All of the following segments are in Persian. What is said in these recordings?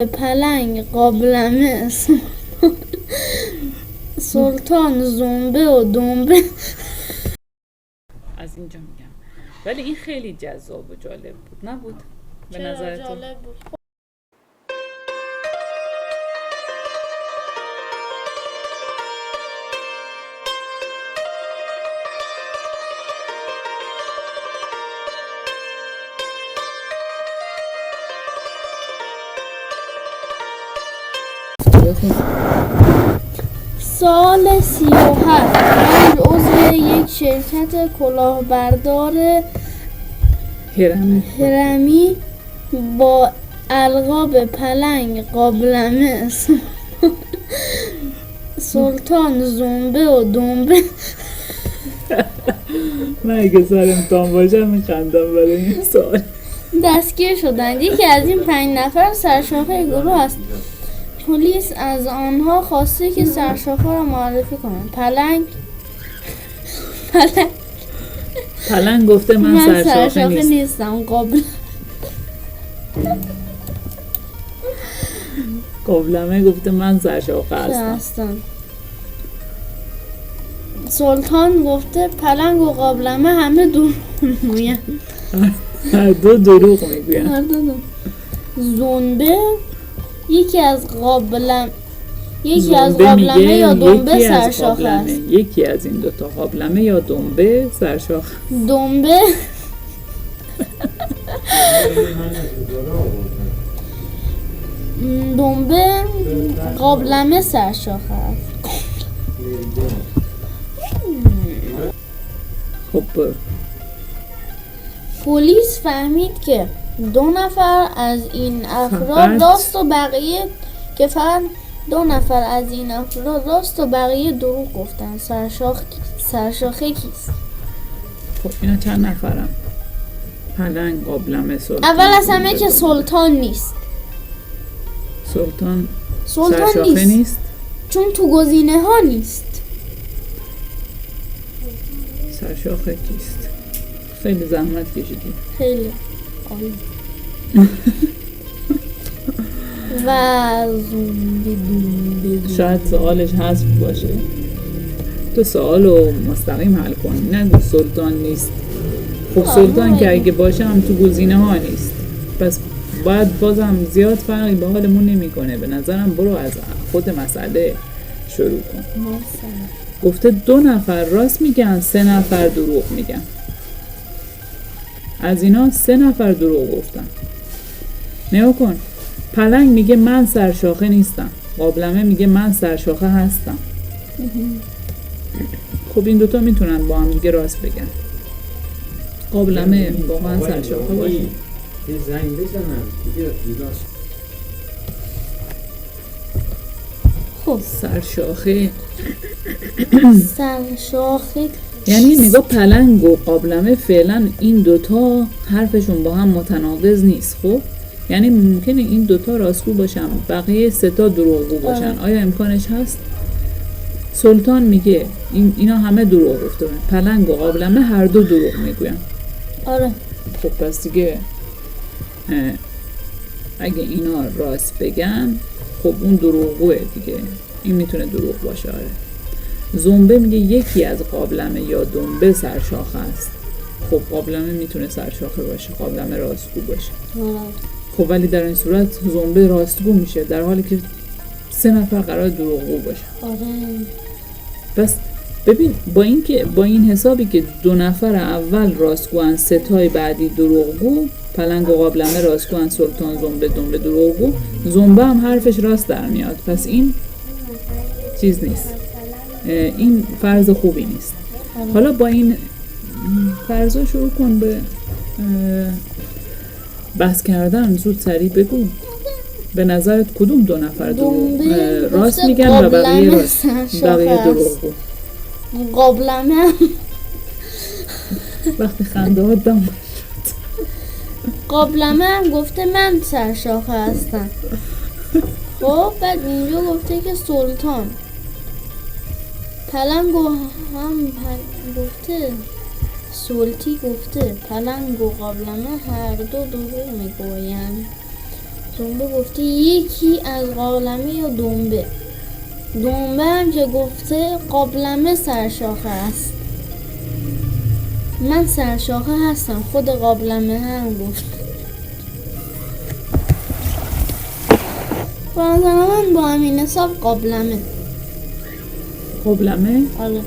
پلنگ، قابلمه، سلطان، زنبه و دنبه. از اینجا میگم. ولی این خیلی جذاب و جالب بود، نبود؟ به نظر تو؟ جالب بود. سال 37 من عضو یک شرکت کلاهبردار هرمی با القاب پلنگ، قابلمه، سلطان، زنبه و دنبه. من اگه سر امتحان باشم میخندم برای این سوال. دستگیر شدند. یکی از این 5 نفر سرشاخه گروه است. پلیس از آنها خواسته که سرشاخه را معرفی کنند. پلنگ گفته من سرشاخه نیستم. قابلمه گفته من سرشاخه هستم. سلطان گفته پلنگ و قابلمه همه دروغ میگوین. هر دو دروغ میگوین. زنبه یکی از قابلمه یا دنبه سرشاخه است. یکی از این دوتا، قابلمه یا دنبه سرشاخه. دنبه قابلمه سرشاخه است. خب پلیس فهمید که 2 نفر از این افراد راست و بقیه دروغ گفتن. سرشاخه کیست؟ خب اینا چند نفرم؟ پلنگ، قابلمه، سلطان. اول از همه که سلطان نیست. سلطان سرشاخه نیست چون تو گزینه ها نیست. سرشاخه کیست؟ خیلی زحمت کشیدی. خیلی عالی. و شاید سوالش حذف باشه. تو سوالو مستقیم حل کن. نگو سلطان نیست. خب سلطان که اگه باشه هم تو گزینه ها نیست، پس باید بازم زیاد فرقی به حالمون نمیکنه. به نظرم برو از خود مسئله شروع کن. گفته 2 نفر راست میگن، 3 نفر دروغ میگن. از اینا 3 نفر دروغ گفتن. نگاه کن، پلنگ میگه من سرشاخه نیستم، قابلمه میگه من سرشاخه هستم. خب این دوتا میتونن با هم دیگه راست بگن. قابلمه واقعا سرشاخه باشه. زنگ بزنم خب سرشاخه یعنی نگاه، پلنگ و قابلمه فعلا این دوتا حرفشون با هم متناقض نیست. خب یعنی ممکنه این دوتا راستگو باشن، بقیه 3 تا دروغگو باشن. آیا امکانش هست؟ سلطان میگه اینا همه دروغ گفتن. پلنگ و قابلمه هر دو دروغ میگوین. آره. خب پس دیگه اگه اینا راست بگن، خب اون دروغگوه دیگه. این میتونه دروغ باشه. آره. زنبه میگه یکی از قابلمه یا دنبه سرشاخه است. خب قابلمه میتونه سرشاخه باشه، قابلمه راستگو باشه. خب ولی در این صورت زنبه راستگو میشه در حالی که 3 نفر قرار دروغگو باشه. آره. پس ببین، با این حسابی که 2 نفر اول راستگوان، 3 تای بعدی دروغگو، پلنگ و قابلمه راستگوان، سلطان، زنبه، دنبه دروغگو، زنبه هم حرفش راست در میاد. پس این چیز نیست، این فرض خوبی نیست. حالا با این فرضا شروع کن به بحث کردن. زود سریع بگو به نظرت کدوم 2 نفر راست میگن و بقیه دروغگو؟ قابلمه. وقتی خنده ها دام شد. قابلمه هم گفته من سرشاخه هستم. خب بعد اینجا گفته که سلطان. پلنگ هم گفته، سلطی گفته پلنگ و قابلمه هر دو دروغ میگوین. دنبه گفته یکی از قابلمه یا دنبه. دنبه هم که گفته قابلمه سرشاخه است. من سرشاخه هستم، خود قابلمه هم گفت. به نظر من با همین حساب قابلمه. قابلمه؟ آره.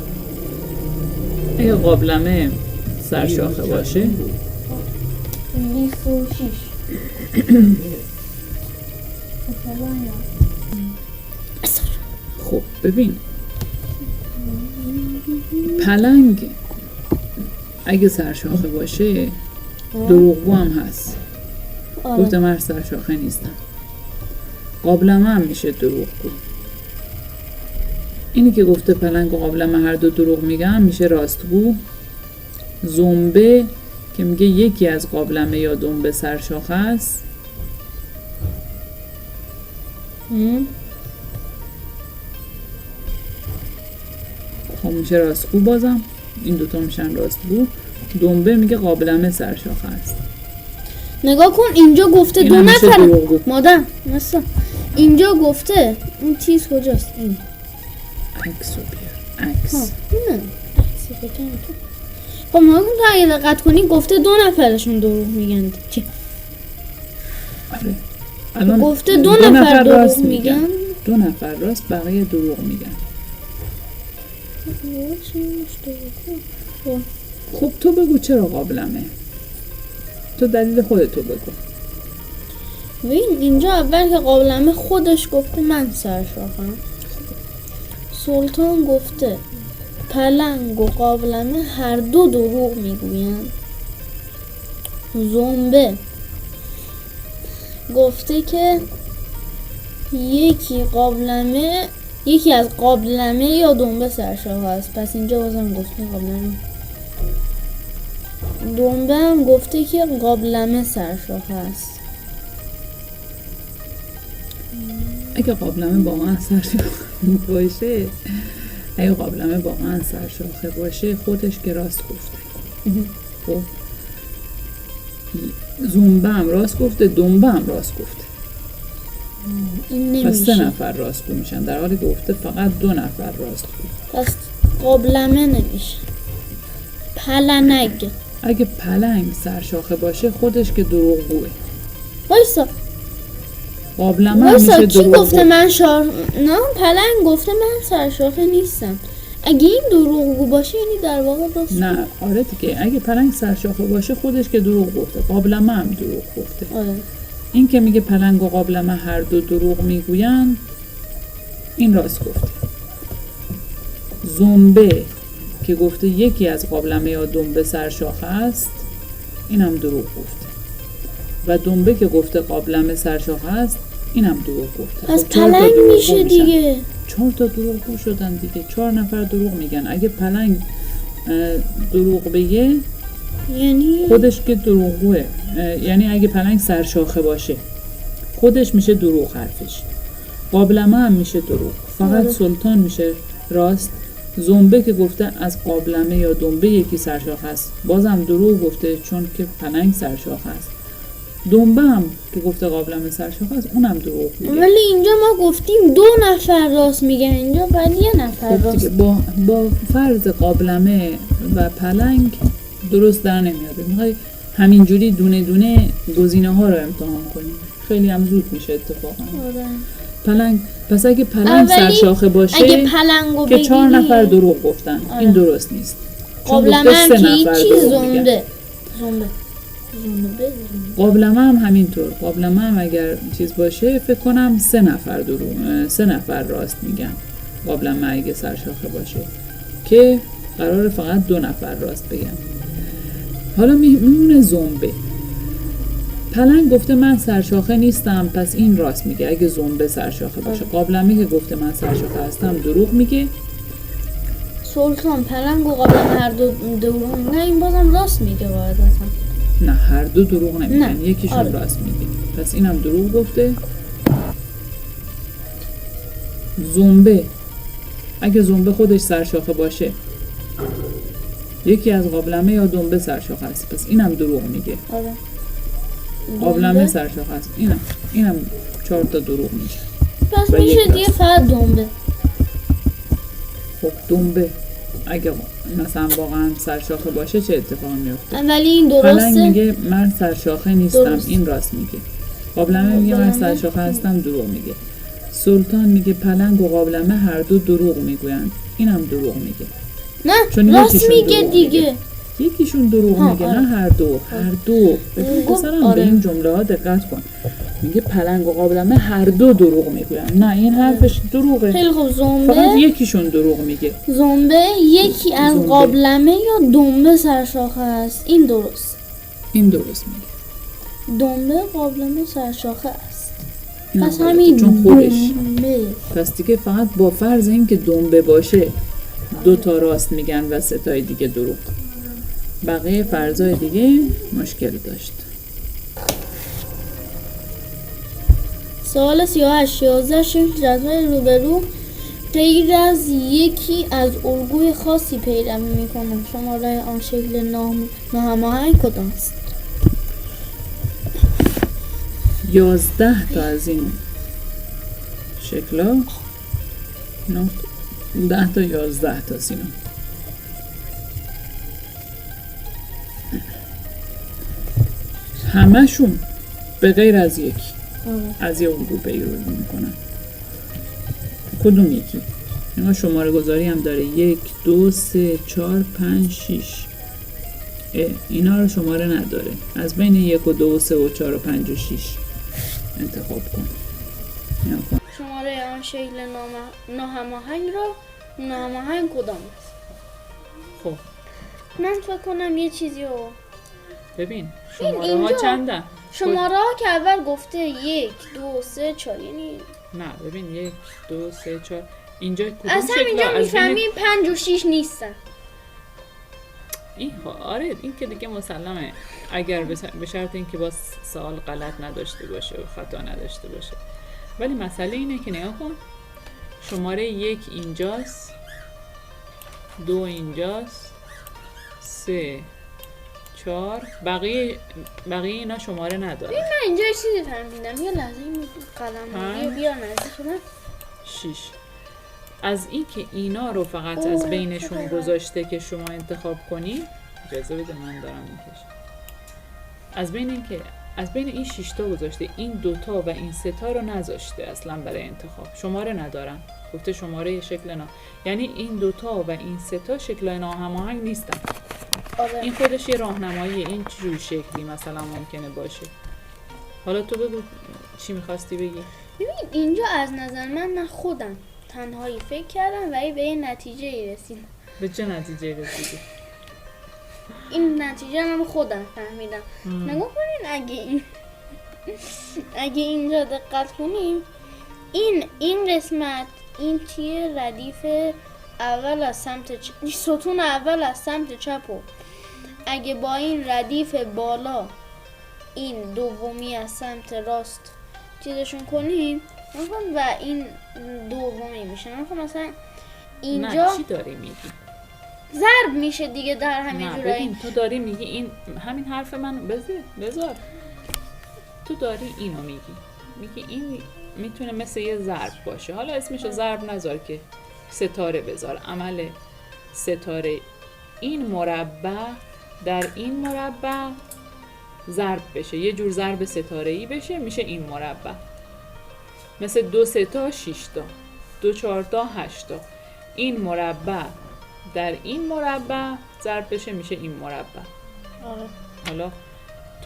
اگه قابلمه سرشاخه باشه 26. خب ببین پلنگ اگه سرشاخه باشه دروغگو هم هست. آره. گفته من سرشاخه نیستم. قابلمه هم میشه دروغگو. اینی که گفته پلنگ و قابلمه هر دو دروغ میگن میشه راستگو. زنبه که میگه یکی از قابلمه یا دنبه سرشاخه است خب میشه راستگو. بازم این دوتا میشن راستگو. دنبه میگه قابلمه سرشاخه است. نگاه کن اینجا گفته این دو هم میشه نفر. دروغگو. مادر مثلا اینجا گفته این چیز کجاست؟ این عکس رو بیار. عکس. نه عکسی فکر نمی‌کنم. خب ما کن تا اگه دقت کنی گفته دو نفرشون دروغ میگن. چی؟ آره. الان گفته دو نفر دروغ میگن. دو نفر راست بقیه دروغ میگن. خب تو بگو چرا قابلمه؟ تو دلیل خودتو بگو. ببین اینجا اول که قابلمه خودش گفته من سرشاخم. سلطان گفته پلنگ و قابلمه هر دو دروغ میگویند. زنبه گفته که یکی از قابلمه یا دنبه سرشاخه است. پس اینجا بازم گفته قابلمه. دنبه هم گفته که قابلمه سرشاخه است. اگه قابلمه واقعا سرشاخه باشه خودش که راست گفته. خب زنبه هم راست گفته، دنبه هم راست گفته. این پس 3 نمیشه. نفر راستگو میشن در حالی که گفته فقط 2 نفر راستگو. پس قابلمه نمیشه. پلنگ. اگه پلنگ سرشاخه باشه خودش که دروغگوه. وایسا قابلمه هم میشه کی گفته دروغگو. من نه پلنگ گفته من سرشاخه نیستم. اگه این دروغگو باشه یعنی در واقع راست. نه آره دیگه اگه پلنگ سرشاخه باشه خودش که دروغ گفته. قابلمه هم دروغ گفته. آره. این که میگه پلنگ و قابلمه هر دو دروغ میگوین این راست گفته. زنبه که گفته یکی از قابلمه یا دنبه سرشاخه است این هم دروغ گفته. و دنبه که گفته قابلمه سرشاخه است این هم دروغ گفته. پس خب 4 تا پلنگ دروغگو میشه میشن. دیگه. 4 تا دروغگو شدن دیگه. 4 نفر دروغ میگن. اگه پلنگ دروغ بگه یعنی خودش که دروغگوه. یعنی اگه پلنگ سرشاخه باشه خودش میشه دروغ حرفش. قابلمه هم میشه دروغ. فقط سلطان میشه راست. زنبه که گفته از قابلمه یا دنبه یکی سرشاخه است بازم دروغ گفته چون که پلنگ سرشاخه است. دنبه هم که گفته قابلمه سرشاخه است اونم دروغ میگه. ولی اینجا ما گفتیم 2 نفر راست میگن. اینجا ولی 1 نفر خب راست. دیگه با فرض قابلمه و پلنگ درست در نمیاد. میخوای همینجوری دونه دونه گزینه ها رو امتحان کنیم. خیلی هم زود میشه اتفاقا. آره. پلنگ پس اگه پلنگ سرشاخه باشه اگه پلنگو که 4 بگیری نفر دروغ گفتن این درست نیست. چون قابلمه گفته هم 3 که نفر هیچی دروغ میگن. زنبه. قابلمه هم همینطور. قابلمه هم اگر چیز باشه فکر کنم 3 نفر راست میگن. قابلمه اگه سرشاخه باشه که قرار فقط 2 نفر راست بگن. حالا میمونه زنبه. پلنگ گفته من سرشاخه نیستم پس این راست میگه اگه زنبه سرشاخه باشه. قابلمه که گفته من سرشاخه هستم دروغ میگه. سلطان پلنگ و قابلمه هر دو دروغ میگن. این بازم راست میگه قاعدتا. نه هر دو دروغ نمیگن. نه. یکیشون آره. راست میگه. پس اینم دروغ گفته. زنبه اگه زنبه خودش سرشاخه باشه یکی از قابلمه یا دنبه سرشاخه است پس اینم دروغ میگه. آره. قابلمه سرشاخه است. اینم 4 تا دروغ میشه. پس و میشه یک دیگه راست. فقط دنبه. خب دنبه اگه مثلا واقعا سرشاخه باشه چه اتفاقی میفته؟ ولی این پلنگ درسته. میگه من سرشاخه نیستم، درست. این راست میگه. قابلمه میگه من قابلمه. سرشاخه هستم، دروغ میگه. سلطان میگه پلنگ و قابلمه هر دو دروغ میگویند، اینم دروغ میگه. نه چون راست یکیشون میگه دروغ دیگه. یکیشون دروغ ها، میگه آره. نه هر دو. ببین گفت پسرم آره. به این جمله ها دقت کن. میگه پلنگ و قابلمه هر دو دروغ میگویند. نه این حرفش دروغه. خیلی خوب. فقط زنبه یکیشون دروغ میگه. یکی از زنبه. قابلمه یا دنبه سرشاخه است. این درست. این درست میگه. دنبه قابلمه سرشاخه است. اینم پس غلطه، همین چون خودش. دنبه. پس دیگه فقط با فرض این که دنبه باشه 2 تا راست میگن و 3 تای دیگه دروغ. بقیه فرضای دیگه مشکل داشت. سوال 38. 11 شکل جدول روبرو غیر از یکی از الگوی خاصی پیروی میکنند. شماره آن شکل ناهماهنگ کدام است؟ 11 تا از این شکلا 10 تا 11 تا سینا. همشون به غیر از یکی از یه الگو پیروی میکنن. کدوم یکی؟ اینا شماره گذاری هم داره 1 2 3 4 5 6. اینا رو شماره نداره. از بین 1 و 2 و 3 و 4 و 5 و 6 انتخاب کن. نیا کن. شماره آن شکل ناهماهنگ کدام است؟ خب من فکر کنم یه چیزی رو ببین شماره ها اینجا. چنده؟ شماره ها که اول گفته 1 2 3 4 یعنی نه ببین 1 2 3 4 اینجا کدوم از همینجا شکل؟ از بین میفهمیم 5 و 6 نیستن. این آره این که دیگه مسلمه اگر به شرط اینکه با سوال غلط نداشته باشه و خطا نداشته باشه. ولی مسئله اینه که نگاه کن شماره 1 اینجاست، 2 اینجاست، 3 4 بقیه اینا شماره نداره. من اینجا یه چیزی فهمیدم. یه لحظه این قلم بیا نزدیک من. 6 از این که اینا رو فقط از بینشون گذاشته که شما انتخاب کنی. اجازه بده من دارم میکشم. از بین این 6 تا گذاشته، این 2 تا و این 3 تا رو نذاشته اصلا برای انتخاب. شماره ندارن. گفته شماره شکل یعنی این 2 تا و این 3 تا شکل ناهماهنگ نیستن. آره. این خودش یه راهنماییه. این چه شکلی مثلا ممکنه باشه. حالا تو بگو چی می‌خواستی بگی؟ ببین اینجا از نظر من خودم تنهایی فکر کردم و به یه نتیجه رسیدم. به چه نتیجه رسیدی؟ این نتیجه هم خودم فهمیدم. نگاه کنین اگه اینجا دقت کنیم این قسمت این چیه؟ ردیف اول از سمت ستون اول از سمت چپ و اگه با این ردیف بالا این دومی از سمت راست چیزشون کنیم و این دومی میشه. مثلا اینجا نه چی داری میگی؟ ضرب میشه دیگه در همین نه جورایی. ببین تو داری میگی این همین حرف من بذار تو داری اینو میگی این میتونه مثل یه ضرب باشه. حالا اسمشو ضرب نذار که ستاره بذار. عمل ستاره این مربع در این مربع ضرب بشه، یه جور ضرب ستاره‌ای بشه، میشه این مربع. مثل 2 3 تا 6 تا 2 4 تا 8 تا. این مربع در این مربع ضرب بشه میشه این مربع. آره. حالا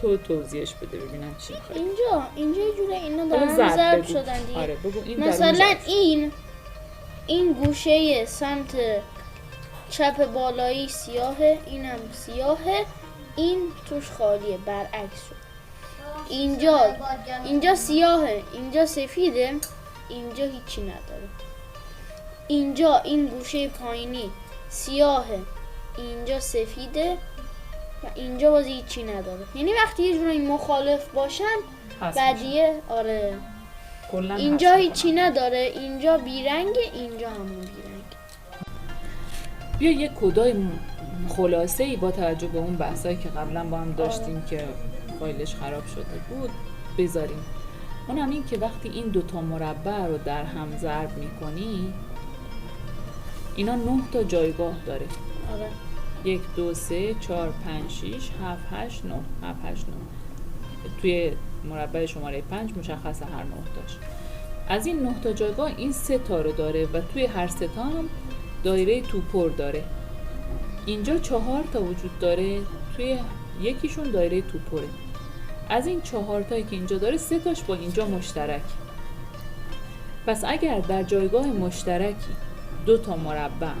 تو توضیحش بده ببینم چی میخوای. اینجا یه جوره اینا دارن ضرب شدن دیگه. آره بگو این مثلا این گوشه سمت چپ بالایی سیاهه، اینم سیاهه، این توش خالیه، برعکس شد. اینجا سیاهه، اینجا سفیده، اینجا هیچی نداره. اینجا این گوشه پایینی سیاهه، اینجا سفیده و اینجا باز هیچی نداره. یعنی وقتی یه جوری مخالف باشن بعدیه آره اینجا هیچی نداره، اینجا بیرنگه، اینجا همون بیرنگ. بیا یه کدای خلاصه‌ای با توجه به اون بحثایی که قبلا با هم داشتیم که فایلش خراب شده بود بذاریم. اونم این که وقتی این دوتا مربع رو در هم ضرب میکنی اینا 9 تا جایگاه داره. آره 1 2 3 4 5 6 7 8 9 7 8 9 توی مربع شماره 5 مشخص هر 9 تاش. از این 9 تا جایگاه این 3 تا رو داره و توی هر 3 تا هم دایره توپر داره. اینجا 4 تا وجود داره، توی یکیشون دایره توپره. از این 4 تایی که اینجا داره 3 تاش با اینجا مشترک. پس اگر در جایگاه مشترکی 2 تا مربع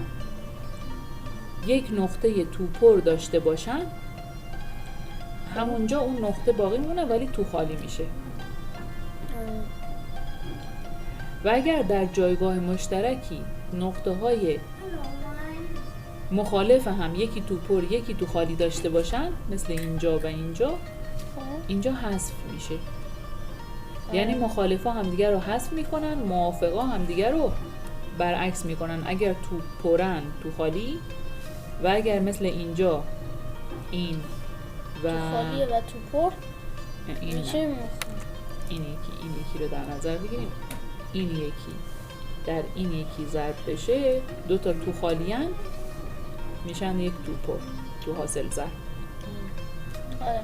یک نقطه توپر داشته باشن همونجا اون نقطه باقی مونه ولی تو خالی میشه. و اگر در جایگاه مشترکی نقطه های مخالف هم یکی تو پر یکی تو خالی داشته باشن مثل اینجا و اینجا، اینجا حذف میشه. یعنی مخالفا هم دیگر رو حذف میکنن، موافقا هم دیگر رو برعکس میکنن. اگر تو پرن تو خالی و اگر مثل اینجا این و تو خالیه و تو پر این میشه این یکی رو در نظر بگیریم. این یکی در این یکی ضرب بشه 2 تا تو خالیان میشن یک تو پر تو حاصل ضرب.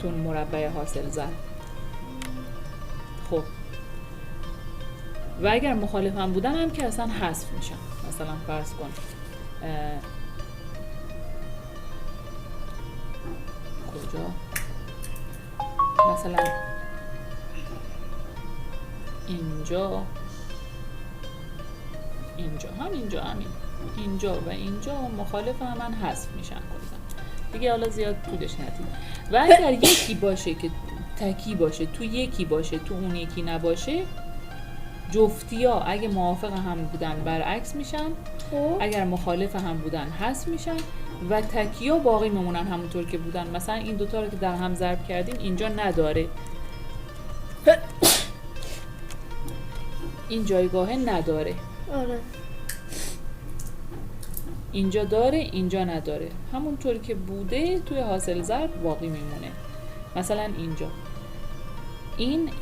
تو مربع حاصل ضرب. خب و اگر مخالف هم بودن هم که اصلا حذف میشن. مثلا فرض کن کجا مثلا اینجا اینجا و اینجا مخالف هم حذف میشن کلا دیگه. حالا زیاد طولش ندیم. و اگر یکی باشه که تکی باشه تو یکی باشه تو اون یکی نباشه، جفتیا اگه موافق هم بودن برعکس میشن، اگر مخالف هم بودن حذف میشن و تکیا باقی میمونن همونطور که بودن. مثلا این دوتا رو که در هم ضرب کردیم اینجا نداره، این جایگاه نداره. آره اینجا داره اینجا نداره، همونطور که بوده توی حاصل ضرب باقی میمونه. مثلا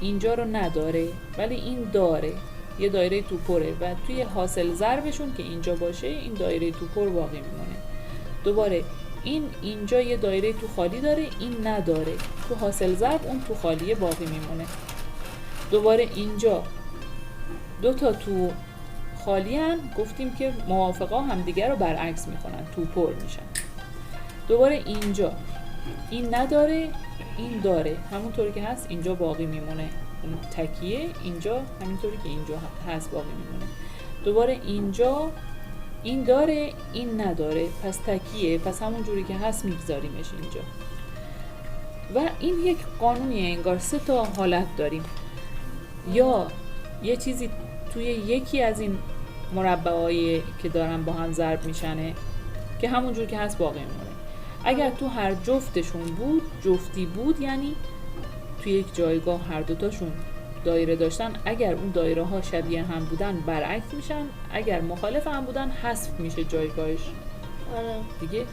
اینجا رو نداره ولی این داره، یه دایره توپره و توی حاصل ضربشون که اینجا باشه این دایره توپر باقی میمونه. دوباره اینجا یه دایره تو خالی داره، این نداره، تو حاصل ضرب اون تو خالیه باقی میمونه. دوباره اینجا 2 تا تو خالی هن، گفتیم که موافقا هم دیگر رو برعکس میکنن، توپر میشن. دوباره اینجا این نداره این داره، همونطوری که هست اینجا باقی میمونه، اون تکیه اینجا همینطوری که اینجا هست باقی میمونه. دوباره اینجا این داره این نداره، پس تکیه، پس همون جوری که هست میگذاریمش اینجا. و این یک قانونیه، انگار 3 تا حالت داریم. یا یه چیزی توی یکی از این مربعایی که دارن با هم ضرب میشنه که همون جور که هست باقی میمونه. اگر تو هر جفتشون بود، جفتی بود، یعنی توی یک جایگاه هر دوتاشون دایره داشتن، اگر اون دایره ها شبیه هم بودن برعکس میشن، اگر مخالف هم بودن حذف میشه جایگاهش. آره دیگه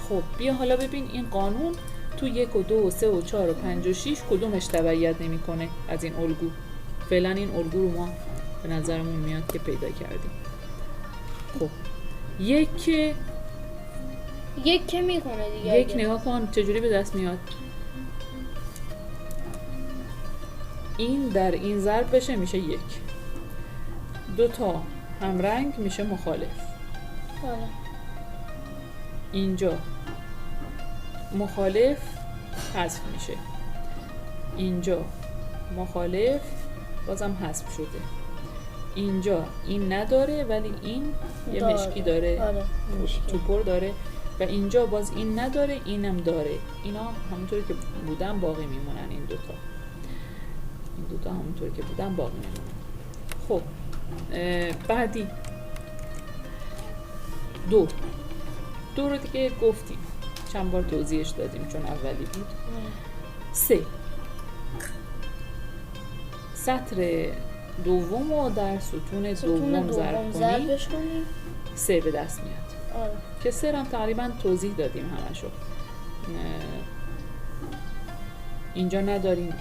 خب بیا حالا ببین این قانون تو 1 و 2 و 3 و 4 و 5 و 6 کدومش تبعیت نمیکنه از این الگو. فعلا این الگو رو ما به نظرمون میاد که پیدا کردیم. خب یک که میکنه دیگه. یک نگاه کن چجوری به دست میاد. این در این ضرب بشه میشه 1. 2 تا هم رنگ میشه مخالف. آره اینجا مخالف حذف میشه، اینجا مخالف بازم حذف شده، اینجا این نداره ولی این یه مشکی داره. آره توپر داره. و اینجا باز این نداره اینم داره. اینا همونطوری که بودن باقی میمونن. این دوتا همونطوری که بودن باقی میمونن. خب بعدی 2 رو دیگه گفتیم، چند بار توضیحش دادیم چون اولی بود. 3 سطر دوم رو در ستون دوم ضرب کنیم 3 به دست میاد. آره که 3 هم تقریبا توضیح دادیم همشو. اینجا نداریم،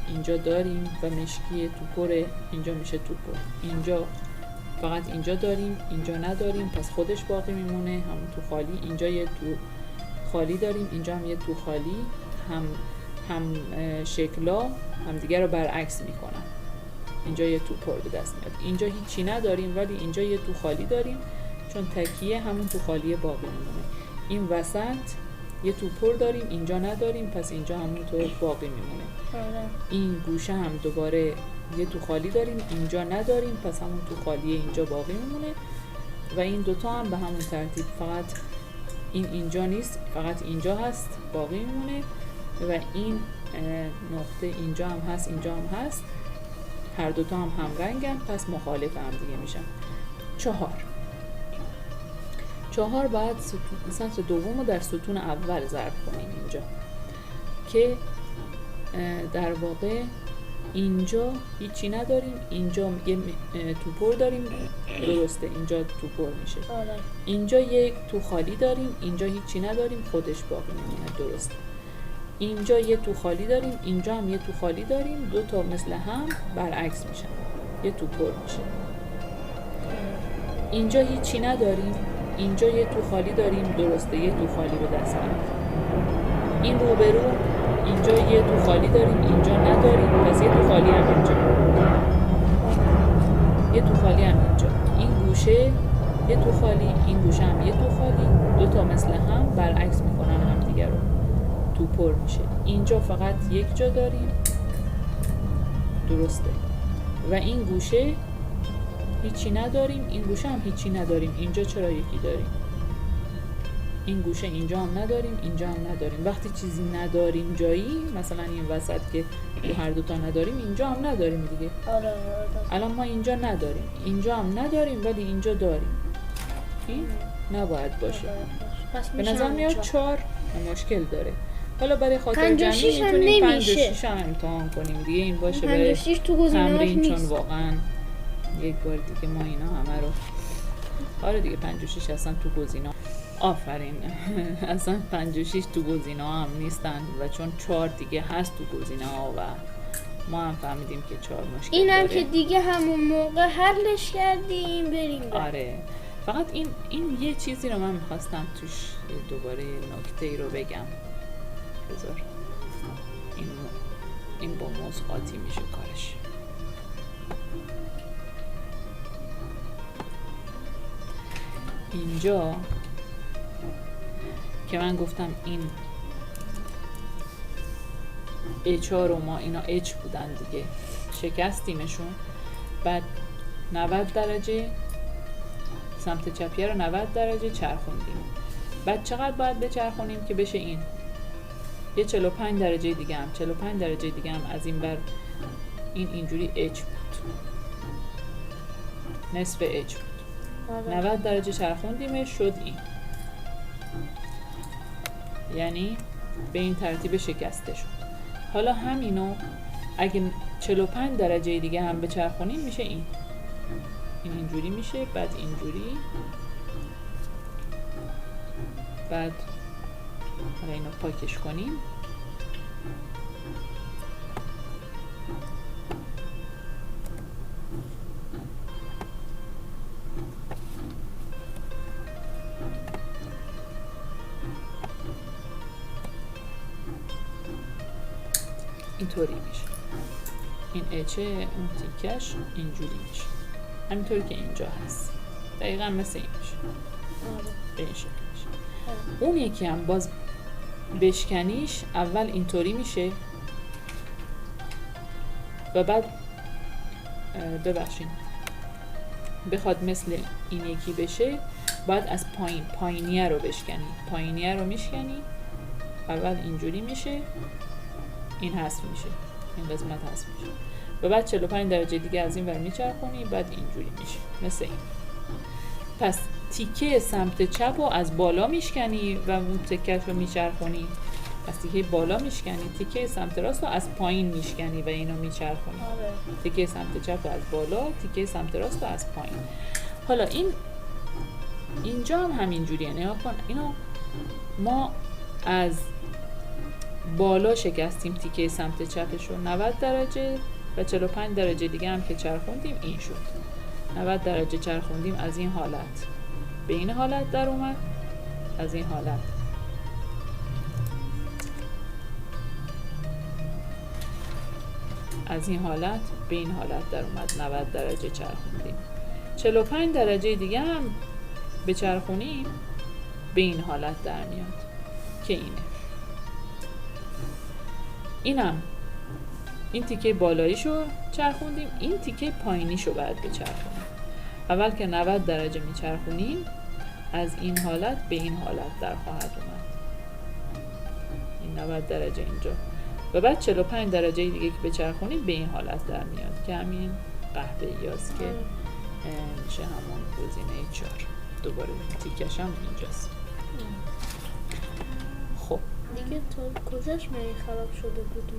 اینجا داریم و مشکی توپره، اینجا میشه توپر. اینجا فقط اینجا داریم، اینجا نداریم، پس خودش باقی میمونه همون تو خالی. اینجا یه تو خالی داریم، اینجا هم یه تو خالی، هم شکلا هم دیگه رو برعکس میکنن. اینجا یه توپر به دست میاد. اینجا هیچی نداریم ولی اینجا یه تو خالی داریم، چون تکیه همون تو خالی باقی میمونه. این وسط یه توپر داریم، اینجا نداریم، پس اینجا همونطور باقی میمونه. این گوشه هم دوباره یه تو خالی داریم، اینجا نداریم، پس همون تو خالی اینجا باقی میمونه. و این دوتا هم به همون ترتیب، فقط این اینجا نیست، فقط اینجا هست باقی میمونه و این نقطه اینجا هم هست، اینجا هم هست، هر دوتا هم رنگن، پس مخالف هم دیگه میشن. 4 باید سطر دوم رو در ستون اول ضرب کنیم اینجا که در واقع اینجا هیچی نداریم، اینجا یه توپر داریم، درسته، اینجا توپر میشه. اینجا یک تو خالی داریم، اینجا هیچی نداریم، خودش باقی میمونه، درسته. اینجا یه تو خالی داریم، اینجا هم یه تو خالی داریم، دو تا مثل هم برعکس میشن، یه توپر میشه. اینجا هیچی نداریم، اینجا یه تو خالی داریم، درسته، یه تو خالی به دست میاد. این روبرو اینجا یه تو خالی داریم، اینجا نداریم، پس یه تو خالی هم اینجا، یه تو خالی هم اینجا. این گوشه یه تو خالی، این گوشه هم یه تو خالی، دو تا مثل هم برعکس میکنن هم دیگه رو، توپر میشه. اینجا فقط یک جا داریم، درسته، و این گوشه هیچی نداریم، این گوشه هم هیچی نداریم. اینجا چرا یکی داریم؟ این گوشه اینجا هم نداریم، اینجا هم نداریم. وقتی چیزی نداریم جایی، مثلا این وسط که هر دوتا نداریم، اینجا هم نداریم دیگه. الان ما اینجا نداریم، اینجا هم نداریم، ولی اینجا داریم. این نباید باشه. به نظر میاد 4 مشکل داره. حالا برای خاطر جمعی میتونیم 5 و 6 هم امتحان کنیم دیگه. این باشه برای تمرین، چون واقعا یک بار دیگه ما اینا همه رو، آره دیگه 5 و 6 اصلا تو گزینا، آفرین، اصلا 5 و 6 تو گزینا هم نیستن و چون 4 دیگه هست تو گزینا و ما هم فهمیدیم که 4 مشکل اینم داره. که دیگه همون موقع حلش کردیم بریم. آره، فقط این یه چیزی رو من میخواستم توش دوباره نکته ای رو بگم. بذار این با موز قاطی میشه کارش. اینجا که من گفتم این H ها رو ما اینا H بودن دیگه، شکستیمشون، بعد 90 درجه سمت چپیه رو 90 درجه چرخوندیم. بعد چقدر باید بچرخونیم که بشه این؟ یه 45 درجه دیگه هم، 45 درجه دیگه هم از این بر این اینجوری H بود، نصف H بود. 90 درجه چرخوندیمش شد این، یعنی به این ترتیب شکسته شد. حالا همینو اگه 45 درجه دیگه هم بچرخونیم میشه این اینجوری میشه، بعد اینجوری، بعد حالا اینو پاکش کنیم. اینطوری میشه، این اچه اون تیکش اینجوری میشه، همینطوری که اینجا هست، دقیقا مثل این میشه، به این شکل میشه. اون یکی هم باز بشکنیش اول اینطوری میشه و بعد ببخشید بخواد مثل این یکی بشه باید از پایینیه رو بشکنی، پایینیه رو میشکنی، اول اینجوری میشه، این حذف میشه، این قسمت حذف میشه و بعد 45 درجه دیگه از این ور میچرخونی، بعد اینجوری میشه مثل این. پس تیکه سمت چپ رو از بالا میشکنی و اون تکش رو میچرخونی، از تیکه بالا میشکنی، تیکه سمت راست رو از پایین میشکنی و اینو میچرخونی. تیکه سمت چپ رو از بالا، تیکه سمت راست رو از پایین. حالا اینجا هم همینجوریه، نگاه کن، اینو ما از بالا شکستیم تیکه سمت چپش رو 90 درجه و 45 درجه دیگه هم که چرخوندیم این شد. 90 درجه چرخوندیم از این حالت به این حالت در اومد، از این حالت از این حالت به این حالت در اومد، 90 درجه چرخوندیم. 45 درجه دیگه هم به چرخونیم به این حالت در میاد که اینه. اینم این تیکه بالاییشو چرخوندیم، این تیکه پایینیشو باید بچرخونیم. اول که 90 درجه میچرخونیم از این حالت به این حالت در خواهد اومد، این 90 درجه اینجا و بعد 45 درجه دیگه که بچرخونیم به این حالت در میاد که همین قهوه‌ای است که میشه همون گزینه 4. دوباره تیکش هم اینجاست. خب دیگه تا کجاش می خراب شده بود؟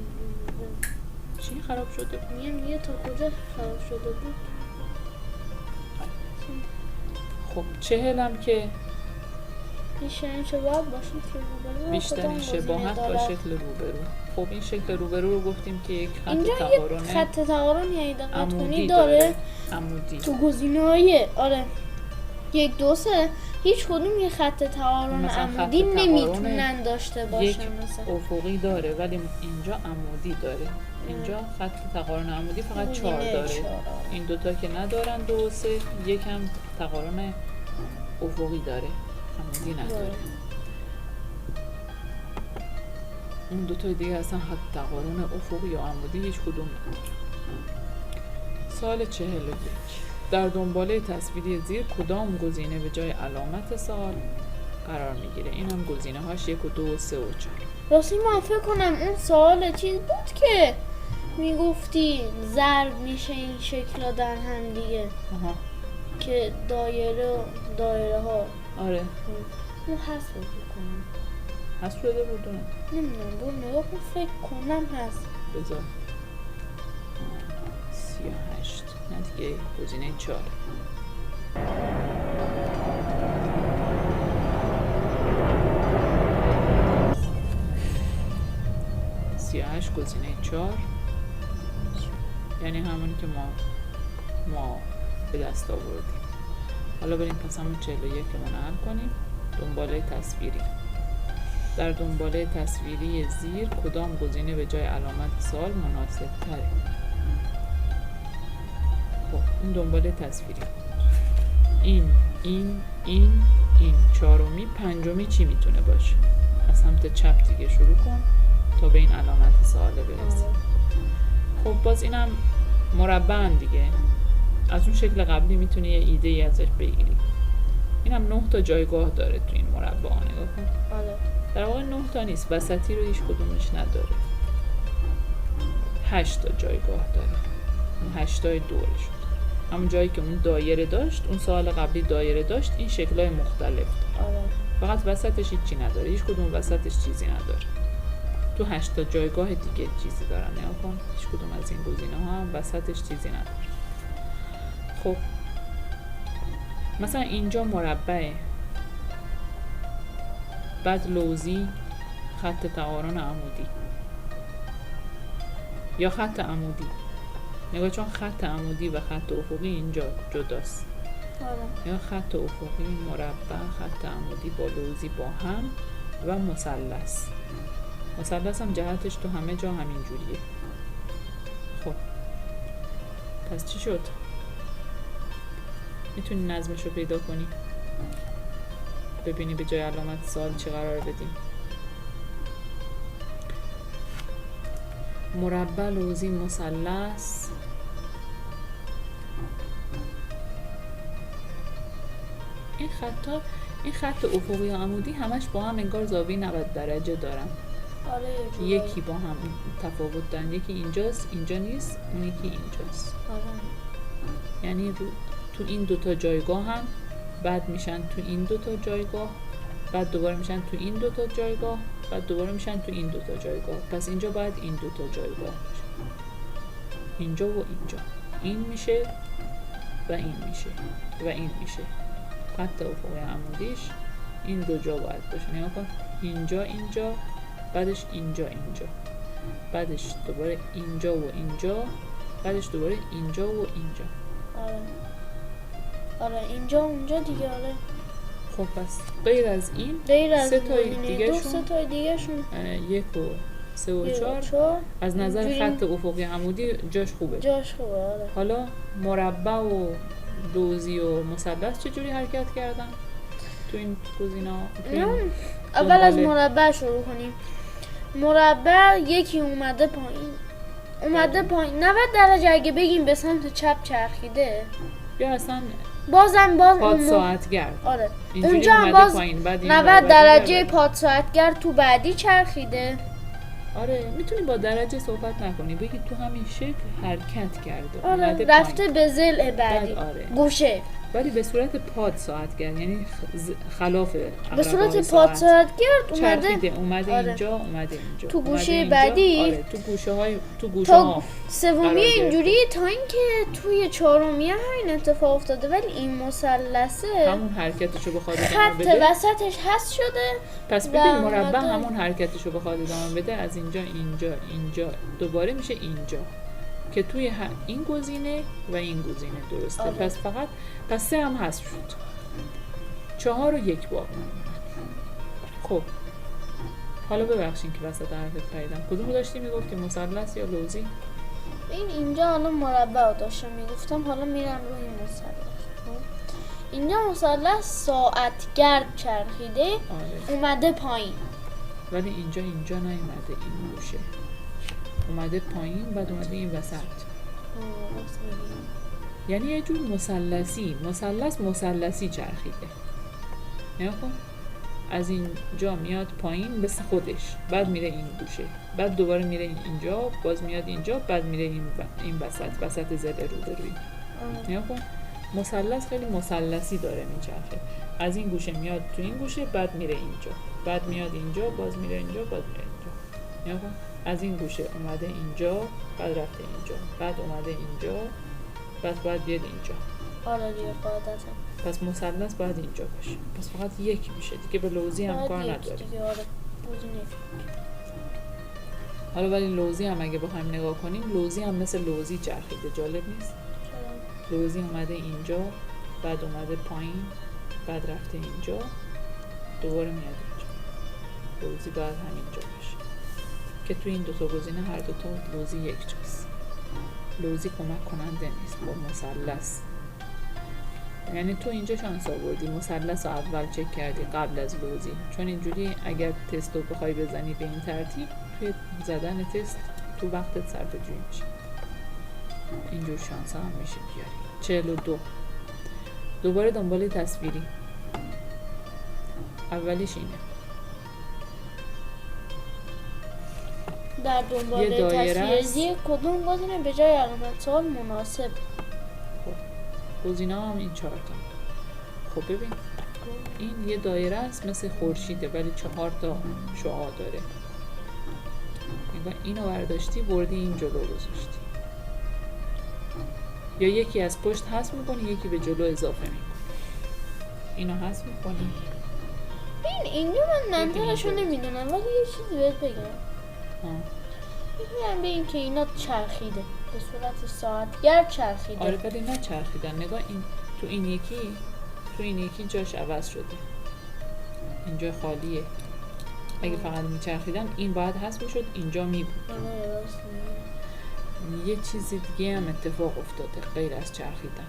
چی خراب شده بود؟ میگم تا کجاش خراب شده بود؟ خب 40 هم که بیشترین شباهت با شکل روبرو بیشترین شباهت با شکل روبرو. خب این شکل روبرو رو گفتیم که یک خط اینجا تقارن یک خط تقارن یعنی دقت عمودی کنی داره عمودی. تو گزینه‌های آره 1 2 3 هیچ کدوم یه خط تقارن مثلا خط عمودی تقارن نمیتونن داشته یک باشن مثلا افقی داره ولی اینجا عمودی داره. اینجا خط تقارن عمودی فقط 4 داره. این دوتا که ندارن 2 و 3 یکم تقارن افقی داره عمودی نداره. اون دوتا دیگه اصلا خط تقارن افقی یا عمودی هیچ کدوم نداره. سوال 41 در دنباله تصویری زیر کدام گزینه به جای علامت سوال قرار میگیره؟ این هم گزینه هاش 1 و 2 و 3 و 4. راستی من فکر کنم اون سوال چیز بود که میگفتی ضرب میشه این شکل در هم دیگه که دایره ها آره اون حذف بکنم حذف شده بود نمیدونم بود نگاه کن فکر کنم هست بذار 38 نه دیگه گزینه 4 38 گزینه 4 یعنی همونی که ما به دست آوردیم. حالا بریم پس همون 41 که منحل کنیم. دنباله تصویری در دنباله تصویری زیر کدام گزینه به جای علامت سوال مناسب تره؟ خب این دنباله تصویری این چهارمی پنجمی چی میتونه باشه؟ از سمت چپ دیگه شروع کن تا به این علامت سوال برسی. خب باز اینم مربع دیگه از اون شکل قبلی میتونی یه ایده ای ازش بگیری. اینم 9 تا جایگاه داره تو این مربع نگاه کن. در واقع 9 تا نیست وسطی رو هیچ کدومش نداره 8 تا جایگاه داره. این 8 تای دورش همون جایی که اون دایره داشت اون سوال قبلی دایره داشت این شکل‌های مختلف داره. فقط وسطش هیچی نداره هیچ کدوم وسطش چیزی نداره. تو 8 تا جایگاه دیگه چیزی دارن نگاه کن هیچ کدوم از این گزینه ها هم وسطش چیزی نداره. خب مثلا اینجا مربعه بعد لوزی خط تقارن عمودی یا خط عمودی نگاه چون خط عمودی و خط افقی اینجا جداست یا خط افقی مربع خط عمودی با لوزی با هم و مثلث هم جهتش تو همه جا همین جوریه. خب پس چی شد؟ میتونی نظمش رو پیدا کنی ببینی به جای علامت سوال چی قرار بدیم. مربع لوزی مثلث این خط افقی و عمودی همش با هم انگار زاویه 90 درجه دارن. آره یکی با هم تفاوت دارن یکی اینجاست اینجا نیست اون یکی اینجاست. یعنی تو این دوتا جایگاه هم بعد میشن تو این دوتا جایگاه بعد دوباره میشن تو این دوتا جایگاه بعد دوباره میشن تو این دوتا جایگاه. پس اینجا باید این دوتا جایگاه باشه اینجا و اینجا این میشه و این میشه و این میشه. خط افقی عمودیش این دو جا باید باشه نگاه کن اینجا بعدش اینجا بعدش دوباره اینجا و اینجا، بعدش دوباره اینجا و اینجا. آره اینجا اونجا دیگه. آره خب پس غیر از این سه تای دیگه شون 1 و 3 و 4 از نظر خط افقی عمودی جاش خوبه. آره. حالا مربع و لوزی و مثلث چجوری حرکت کردن تو این گزینا؟ اول از مربع شروع کنیم. مربع یکی اومده پایین 90 درجه اگه بگیم به سمت چپ چرخیده، یا اصلا باز پاد ساعتگرد. آره اونجا هم باز پایین 90 درجه پاد ساعتگرد تو بعدی چرخیده. آره میتونی با درجه صحبت نکنی، بگی تو همین شکل حرکت کرده. آره رفته به ضلع بعدی. آره. گوشه، ولی به صورت پاد ساعتگرد، یعنی خلاف به صورت پاد ساعتگرد اومده آره. اینجا اومده اینجا تو گوشه بعدی. آره تو گوشه ها سومی اینجوری تا اینکه توی چهارمی همین اتفاق افتاده، ولی این مثلثه همون حرکتشو بخواد ادامه خط بده. وسطش حذف شده. پس ببین مربع همون حرکتشو بخواد ادامه بده، از اینجا اینجا دوباره میشه اینجا که توی این گزینه و این گزینه درسته. آره. پس 3 هم حذف شد، 4 و 1 باقی موند. خب حالا ببخشین که وسط حرفت پریدم، کدومو داشتی میگفتی، مثلث یا لوزی؟ اینجا حالا مربع رو داشتم میگفتم، حالا میرم روی مثلث. اینجا مثلث ساعتگرد چرخیده. آره. اومده پایین، ولی اینجا نیومده، این گوشه اومده پایین، بعد اومده این وسط. یعنی یه جور مثلثی چرخیده. نگاه کن، از اینجا میاد پایین به خودش، بعد میره این گوشه، بعد دوباره میره اینجا، باز میاد اینجا، بعد میره این وسط ضلع روبروی. نگاه کن، مثلث خیلی مثلثی داره میچرخه. از این گوشه میاد تو این گوشه، بعد میره اینجا، بعد میاد اینجا، باز میره اینجا، باز میره اینجا. نگاه کن، از این گوشه اومده اینجا، بعد رفته اینجا، بعد اومده اینجا، بعد باید بیاد اینجا. آره دیگه قاعدتا. پس مثلث باید اینجا باشه. پس فقط یک میشه دیگه، به لوزی هم کار نداره. حالا ولی لوزی هم اگه بخوایم نگاه کنیم، لوزی هم مثل لوزی چرخیده. جالب نیست؟ لوزی اومده اینجا، بعد اومده پایین، بعد رفته اینجا، دوباره میاد اینجا. لوزی باید همینجا باشه که تو این دوتا گزینه هر دوتا لوزی یک جاست. لوزی کمک کننده نیست با مثلث. یعنی تو اینجا شانس آوردی، مثلث رو اول چک کردی قبل از لوزی، چون اینجوری اگر تست رو بخوای بزنی به این ترتیب، توی زدن تست تو وقتت صرفه‌جویی میشه. اینجور شانس هم میشه بیاری. 42. دوباره دنبال تصویری. اولیش اینه، در دنبال تصویری کدوم گزینه به جای علامت سوال مناسب. گزینه هم این 4 تا. خب ببین، این یه دایره است مثل خورشیده، ولی 4 تا شعاع داره. اینو برداشتی بردی این جلو گذاشتی، یا یکی از پشت حذف میکنی، یکی به جلو اضافه میکنی. اینو حذف میکنی. اینجا من منطقشو نمیدونم، ولی یه چیزی بهت بگم. میگم به این که اینا چرخیده به صورت ساعتگرد چرخیده. آره ولی نه چرخیدن. نگاه، این تو این یکی جاش عوض شده، اینجا خالیه. اگه فقط میچرخیدن این باید حذف میشد، اینجا میبود. یه چیزی دیگه هم اتفاق افتاده غیر از چرخیدن.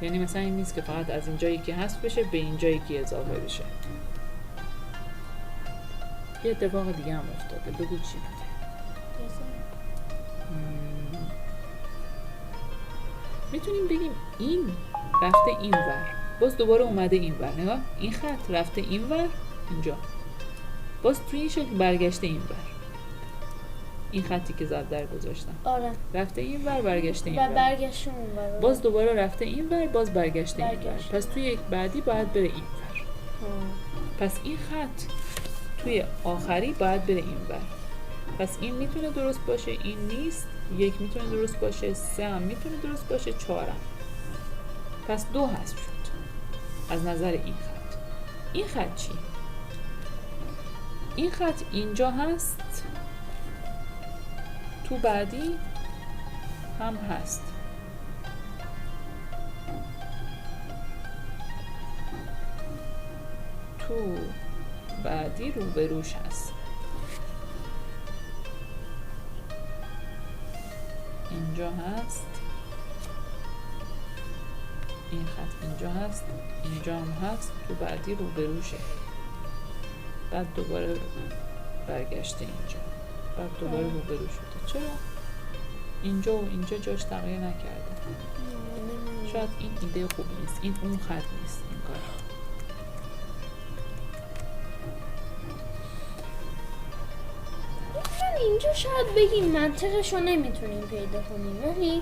یعنی مثلا این نیست که فقط از اینجا یکی حذف بشه به اینجا یکی اضافه بشه. یه اتفاق دیگه هم افتاده. بگو چی بوده؟ میتونیم بگیم این رفته این ور، باز دوباره اومده این ور. نگاه، این خط رفته این ور، اینجا، باز توی این شکل برگشته این ور. این خطی که زد در گذاشتم. آره. رفته این ور، برگشته این ور، برگشته اون ور، باز دوباره رفته این ور، باز برگشته این ور. پس توی یک بعدی باید بره این ور. پس این خط توی آخری باید بره این ور. پس این میتونه درست باشه، این نیست. 1 میتونه درست باشه، 3 هم میتونه درست باشه، 4 هم. پس 2 حذف شد از نظر این خط. این خط چی؟ این خط اینجا هست، تو بعدی هم هست. تو بعدی روبروش هست. اینجا هست، این خط اینجا هست، اینجا هم هست، تو بعدی روبروشه. بعد دوباره برگشته اینجا، بعد دوباره روبرو شده. چرا؟ اینجا و اینجا جاش تغییر نکرده. شاید این ایده خوبی نیست، این اون خط نیست این کار. اینجا شاید بگیم منطقش رو نمیتونیم پیدا کنیم، ولی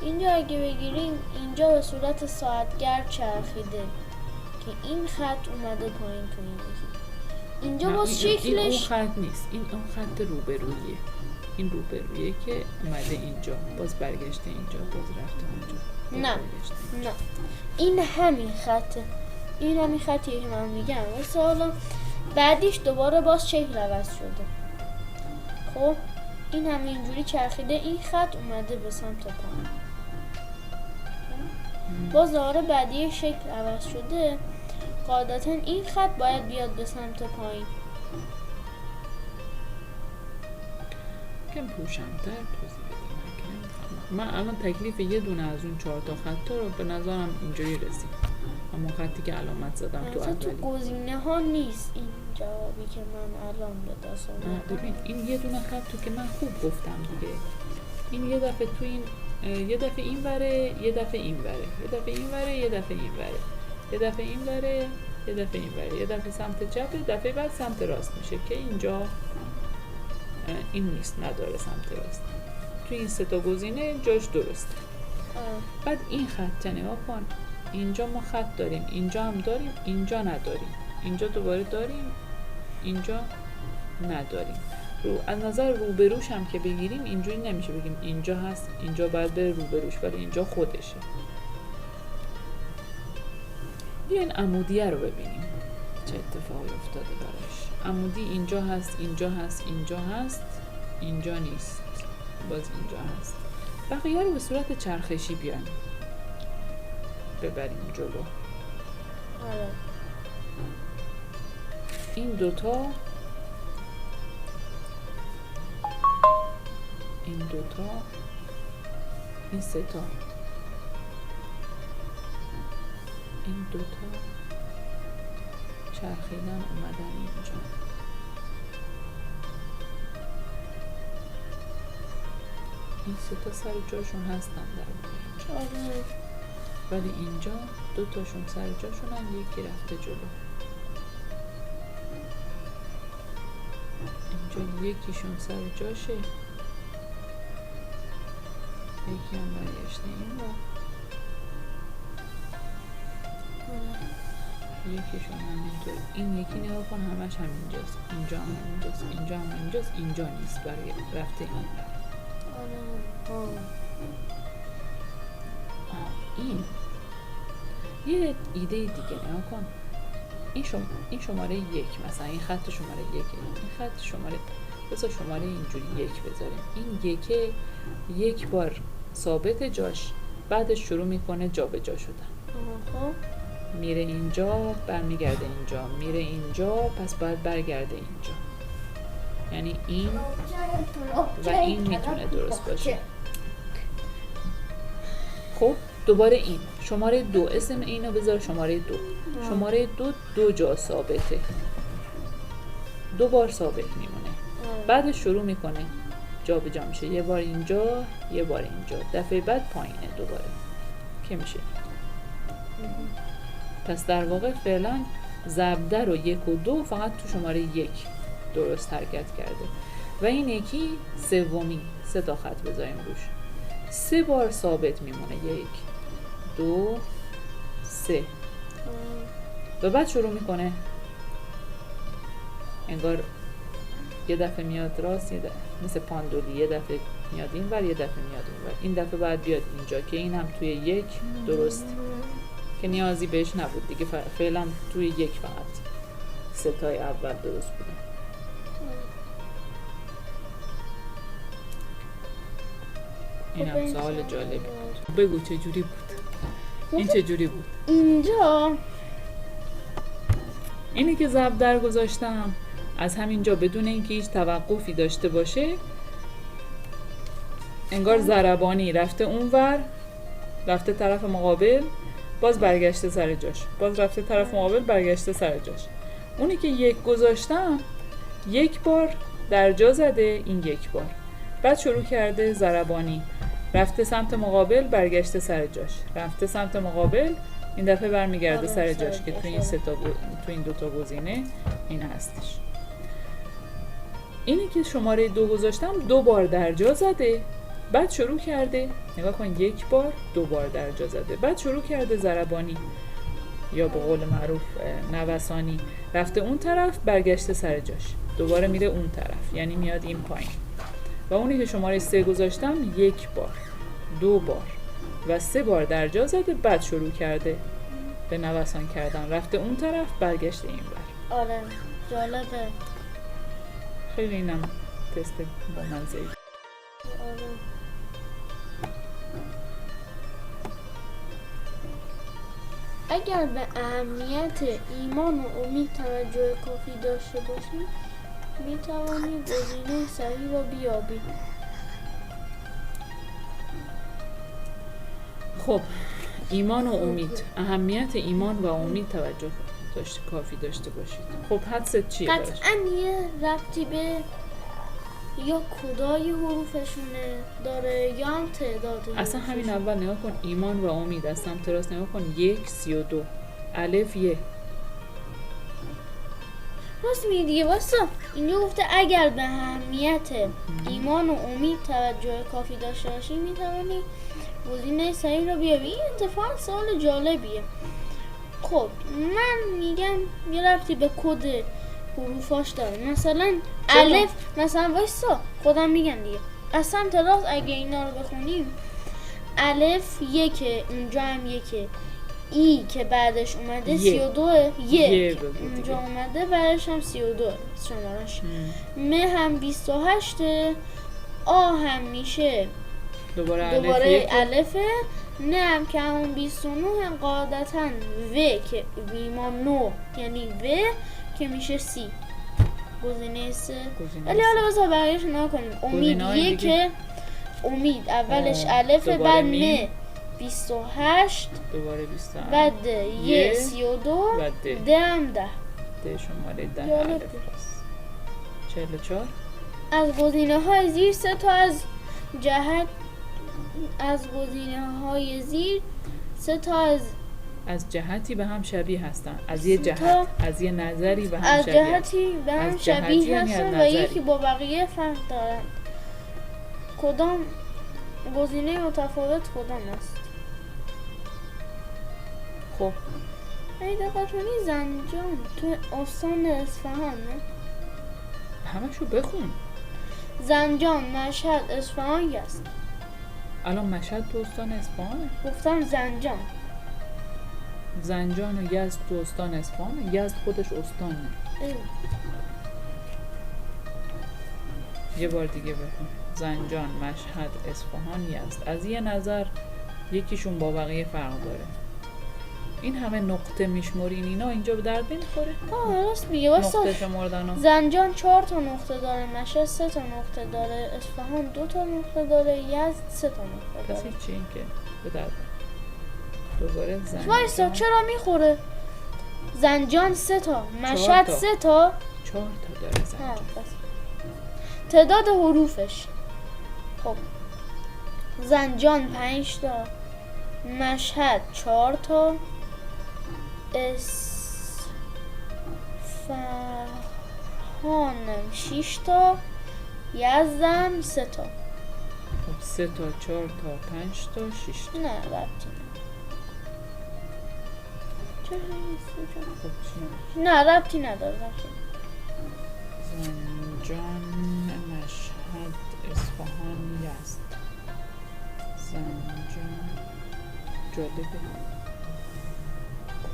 اینجا اگه بگیریم اینجا به صورت ساعتگرد چرخیده که این خط اومده پایین تو این یکی. اینجا باز شکلش این اون خط نیست، این اون خط روبرویه. این روبرویه که اومده اینجا، باز برگشته اینجا، باز رفته اونجا. نه نه، این همین خطه، این همین خطیه که من میگم. واسه حالا بعدیش دوباره باز شکل عوض شده. خب این هم اینجوری چرخیده، این خط اومده به سمت پایین. باز دوباره بعدی شکل عوض شده، قاعدتا این خط باید بیاد به سمت پایین. کم پوشمتر توضیح بدیم. من الان تکلیف یه دونه از اون 4 تا خط رو به نظرم اینجوری رسید. همون خطی که علامت زدم تو اولی. تو گزینه ها نیست این جوابی که من الان به دست آوردم. ببین این یه دونه خط تو که من خوب گفتم دیگه. این یه دفعه تو این یه دفعه این وره، یه دفعه این وره، یه دفعه این وره، یه دفعه این وره، یه دفعه این وره، یه دفعه این وره، یه دفعه سمت چپ، دفعه بعد سمت راست میشه که اینجا این نیست، نداره سمت راست. تو این 3 تا گزینه جاش درسته. بعد این خط نگاه کن، اینجا ما خط داریم، اینجا هم داریم، اینجا نداریم، اینجا دوباره داریم، اینجا نداریم. از نظر روبروش هم که بگیریم اینجوری نمیشه بگیم اینجا هست، اینجا باید بره روبروش، ولی اینجا خودشه. بیاین عمودیه رو ببینیم چه اتفاقی افتاده براش. عمودی اینجا هست، اینجا هست، اینجا هست، اینجا نیست، باز اینجا هست. بقیه رو به صورت چرخشی بیاین ببریم جلو. این دوتا، این دوتا، این 3 تا، این دوتا چرخیدن اومدن اینجا. این 3 تا سر جاشون هستن در واقع اینجا. ولی اینجا 2 تاشون سر جاشونن، یکی رفته جلو. اینجا یکیشون سر جاشه، یکی هم برگشته این رو، یکیشون هم اینطور. این یکی نگاه کن همش همینجاست، اینجا هم همینجاست، اینجا هم همینجاست، اینجا نیست، رفته این. این یه ایده دیگه نگاه کن. این شماره 1 مثلا، این خط شماره 1، این خط شماره، بذار شماره اینجوری 1 بذاریم. این یک بار ثابت جاش، بعدش شروع میکنه جا به جا شدن. میره اینجا، برمیگرده اینجا، میره اینجا، پس باید برگرده اینجا. یعنی این و این میتونه درست باشه. خب دوباره این شماره 2، اسم اینو بذار شماره 2. شماره 2 جا ثابته، 2 بار ثابت میمونه. بعدش شروع میکنه جا به جا میشه، یه بار اینجا، یه بار اینجا، دفعه بعد پایینه دوباره که میشه. پس در واقع فعلا ضربده رو 1 و 2 فقط تو شماره 1 درست حرکت کرده و این یکی سومی، 3 تا خط بذاریم روش، 3 بار ثابت میمونه، 1 2 3 و بعد شروع میکنه انگار یه دفعه میاد راست، یه دفعه مثل پاندولی، یه دفعه میاد این ور، یه دفعه میاد اون ور. این دفعه بعد بیاد اینجا که این هم توی 1 درست که نیازی بهش نبود دیگه، فعلا توی 1 فقط ستای اول درست بودن. این هم سوال جالبی بود. بگو چجوری بود؟ این چجوری بود؟ اینجا اینی که ضرب در گذاشتم از همینجا بدون اینکه هیچ توقفی داشته باشه انگار ضربانی رفته اونور، رفته طرف مقابل، باز برگشته سر جاش، باز رفته طرف مقابل، برگشته سر جاش. اونی که یک گذاشتم یک بار در جا زده، این یک بار، بعد شروع کرده ضربانی، رفته سمت مقابل، برگشته سر جاش، رفته سمت مقابل، این دفعه برمیگرده سر جاش که تو این تو این دوتا گزینه این هستش. اینی که شماره 2 گذاشتم 2 بار در جا زده، بعد شروع کرده، نگاه کن، یک بار 2 بار در جا زده، بعد شروع کرده ضربانی یا به قول معروف نوسانی، رفته اون طرف، برگشته سر جاش، دوباره میره اون طرف، یعنی میاد این پایین. و اونی که شماره 3 گذاشتم 1 بار 2 بار و 3 بار در جا زده، بعد شروع کرده به نوسان کردن، رفته اون طرف، برگشته این بر. آره جالبه. خیلی اینم تست با منزهی. آره. اگر به اهمیت ایمان و امید توجه کافی داشته باشی می توانی گزینه صحیح را بیابی. خب ایمان و امید، اهمیت ایمان و امید توجه کافی داشته باشید. خب حدست چیه براش؟ قطعا یه ربطی به یا کدای حروفشونه داره یا هم تعداد اصلا همین حروفشون. اول نگاه کن، ایمان و امید از سمت راست نگاه کن، 1 32 الف ی. راست میگی دیگه. واسه اینجا گفته اگر به اهمیت ایمان و امید توجه کافی داشته باشی می توانی گزینه صحیح رو بیابی. این اتفاقا سوال جالبیه. خب من میگم یه ربطی به کد حروفاش داره. مثلا الف، مثلا وایسا خودم میگم دیگه، از سمت راست اگه اینا رو بخونیم الف یکه، اونجا هم یکه، ای که بعدش اومده 32 یک اونجا اومده بعدش هم 32 شمارش، م هم 28 آ هم میشه دوباره الفه، نه هم که همون 29 هم قاعدتا و که ایمان 9 یعنی و که میشه سی. گزینه 3. ولی حالا بذار بقیه‌اش نگاه کنیم. امید یکه، امید اولش الفه، بعد م 28 دوباره 28 بعد ی 32 بعد د هم 10. ده شماره 10 الف هست. 44 از گزینه های زیر سه تا از گزینه های زیر سه تا از جهتی به هم شبیه هستن، از یه جهت، از یه نظری به هم از شبیه جهتی به هم شبیه هستن و یکی با بقیه فرق دارن. کدام گزینه متفاوت کدام است؟ خب ای دقت کنی زنجان تو استان اصفهان نه؟ همشو بخون. زنجان، مشهد، اصفهان است. الان مشهد تو استان اصفهانه؟ گفتم زنجان. زنجان و یزد تو استان اصفهانه؟ یزد خودش استانه. یه بار دیگه بخون. زنجان، مشهد، اصفهان، یزد. از یه نظر یکیشون با بقیه فرق داره. این همه نقطه میشمرین اینا اینجا به درد نمیخوره؟ راست میگه. واسه نقطه شمردن زنجان 4 تا نقطه داره، مشهد 3 تا نقطه داره، اصفهان 2 تا نقطه داره، یزد 3 تا نقطه داره. پس چی این که به درد دوباره زنجان وایسا چرا میخوره؟ زنجان 3 تا، مشهد 3 تا، 4 تا داره زنجان. تعداد حروفش خب زنجان 5 تا، مشهد 4 تا، اصفهان 6 تا، یزدم 3 تا. خب 3 تا، 4 تا، 5 تا، 6 تا. نه ربطی نه ربطی نداره. زنجان، مشهد، اصفهان، یزد. زنجان جالبه.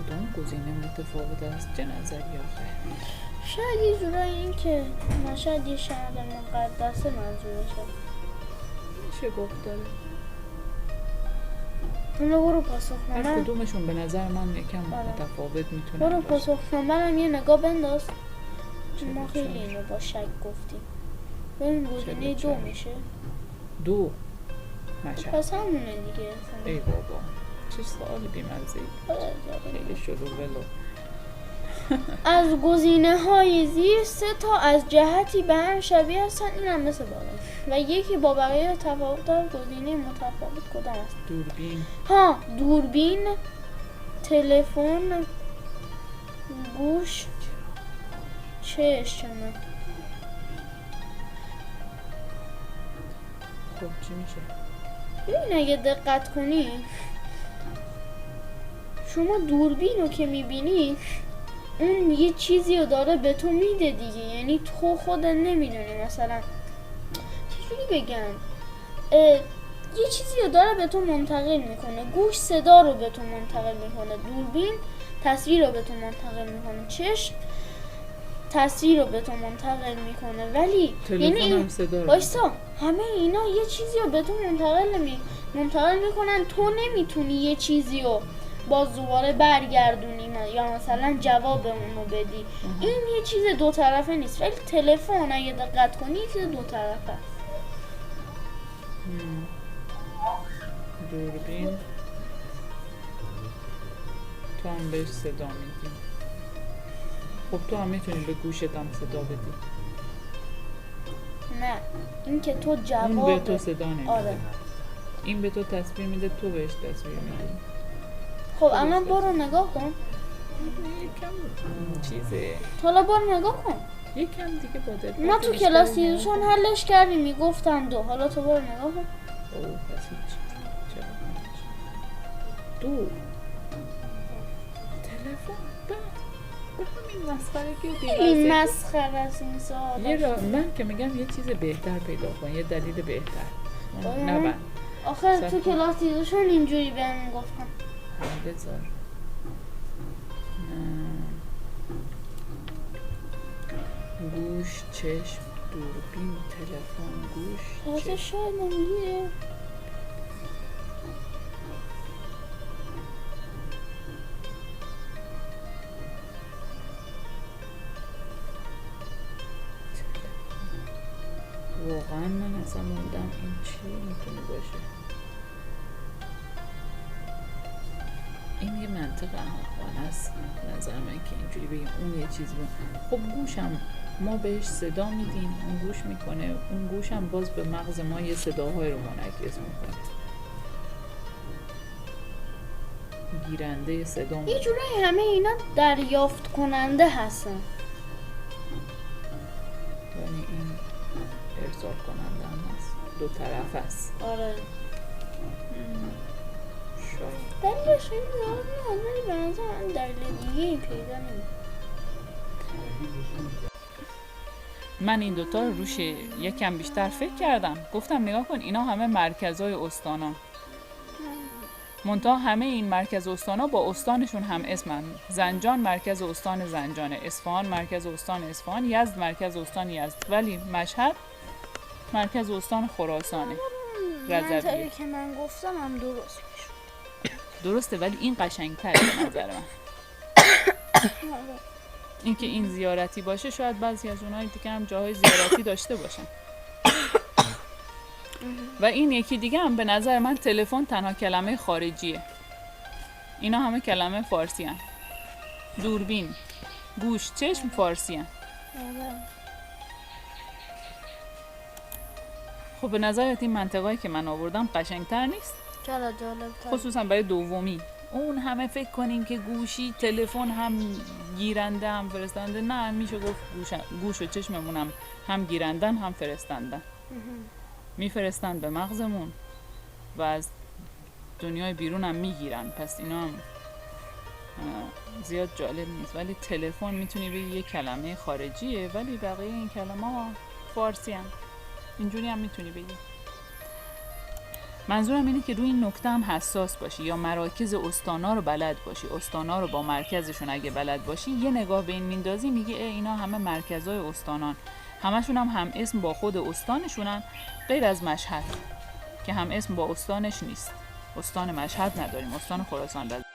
کدوم گزینه متفاوت از چه نظری آخه؟ شاید یه جورایی این که مشهد یه شهر مقدسه منظورشه. میشه گفت داره. حالا برو پاسخنامه. هر کدومشون به نظر من یکم آره. متفاوت میتونه برو پاسخنامه هم یه نگاه بنداز. ما چرا؟ خیلی اینو با شک گفتیم. ببین گزینه چرا؟ 2 میشه. 2 مشهد. پس همونه دیگه. ای بابا چه سوال بی‌مزه‌ای. خیلی شروع ولو. از گزینه های زیر 3 تا از جهتی به هم شبیه هستن. این هم مثل بالا و یکی با بقیه تفاوت داره. گزینه متفاوت کدام است؟ دوربین. دوربین، تلفن، گوش، چشم. خب چی میشه؟ ببین اگه دقت کنی شما دوربین رو که میبینی اون یه چیزی رو داره به تو میده دیگه، یعنی تو خودت نمیدونی. مثلا چجوری بگم، یه چیزی رو داره به تو منتقل میکنه. گوش صدا رو به تو منتقل میکنه، دوربین تصویر رو به تو منتقل میکنه، چشم تصویر رو به تو منتقل میکنه. ولی تلفن هم صدا رو بایستا همه اینا یه چیزی رو به تو منتقل میکنن. تو نمیتونی یه چیزی رو باز دوباره برگردونی یا مثلا جواب اونو بدی. این یه چیز دو طرفه نیست. ولی تلفن اگه دقت کنی یه چیز دو طرفه است. دوربین تو هم بهش صدا میدی. خب تو هم میتونی به گوشت هم صدا بدی. نه، این که تو جواب اون به تو صدا نمیده. آره. این به تو تصویر میده، تو بهش تصویر میدی. خب الان برو نگاه کن. یکم چیزه، حالا برو نگاه کن. یکم دیگه با دقت ما تو بیشتری کلاس نگاه دیروزشون حلش کردیم میگفتن 2. حالا تو برو نگاه کن. اوه پس هیچ. چرا؟ 2 تلفن به همین مسخرگی این بی‌مزه. مسخره است این سوال. من که میگم یه چیز بهتر پیدا کن، یه دلیل بهتر. آره. نه آخه تو کلاس دیروزشون اینجوری بهم گفتن. بذار گوش، چشم، دوربین، تلفن، گوش، تازه چشم. شاید نمیگه. واقعا من اصلا موندم این چی میتونه باشه. این یه منطق احمقانه است به نظر من که اینجوری بگیم اون یه چیز بود. خب گوشم ما بهش صدا میدیم، اون گوش میکنه، اون گوشم باز به مغز ما یه صداهای رو منعکس میکنه. گیرنده صدا یه میکنه. جورایی همه اینا دریافت کننده هستن. یعنی این ارسال کننده هم هست، دو طرف هست. آره. شاید دلیلش این زیاد نه، ولی به نظر من دلیل دیگه ای پیدا نمی‌کنم. من این دوتا رو روش یکم بیشتر فکر کردم. گفتم نگاه کن اینا همه مرکزهای استانا، منتها همه این مرکز استانا با استانشون هم اسمن. زنجان مرکز استان زنجانه، اصفهان مرکز استان اصفهان، یزد مرکز استان یزد، ولی مشهد مرکز استان خراسانه. منطقی که من گفتم هم درست میشد. درسته ولی این قشنگ‌تره به نظر من. اینکه این زیارتی باشه، شاید بعضی از اونایی دیگه هم جاهای زیارتی داشته باشن. و این یکی دیگه هم به نظر من تلفن تنها کلمه خارجیه. اینا همه کلمه فارسی هن. دوربین، گوش، چشم فارسی هن. خب به نظرت این منطقه‌ای که من آوردم قشنگتر نیست؟ چرا جالب‌تر؟ خصوصا برای دومی. اون همه فکر کنیم که گوشی، تلفن هم گیرنده هم فرستنده. نه، میشه گفت گوش و چشممون هم گیرندن هم فرستندن. میفرستن به مغزمون و از دنیای بیرون هم میگیرن. پس اینا هم زیاد جالب نیست. ولی تلفن میتونی بگی یه کلمه خارجیه ولی بقیه این کلمه ها فارسی هم. اینجوری هم میتونی بگی. منظورم اینه که روی این نکته هم حساس باشی، یا مراکز استانا رو بلد باشی، استانا رو با مرکزشون اگه بلد باشی یه نگاه به این میندازی میگی اینا همه مرکزهای استانان، همشون هم اسم با خود استانشونن، غیر از مشهد که هم اسم با استانش نیست. استان مشهد نداریم، استان خراسان داریم.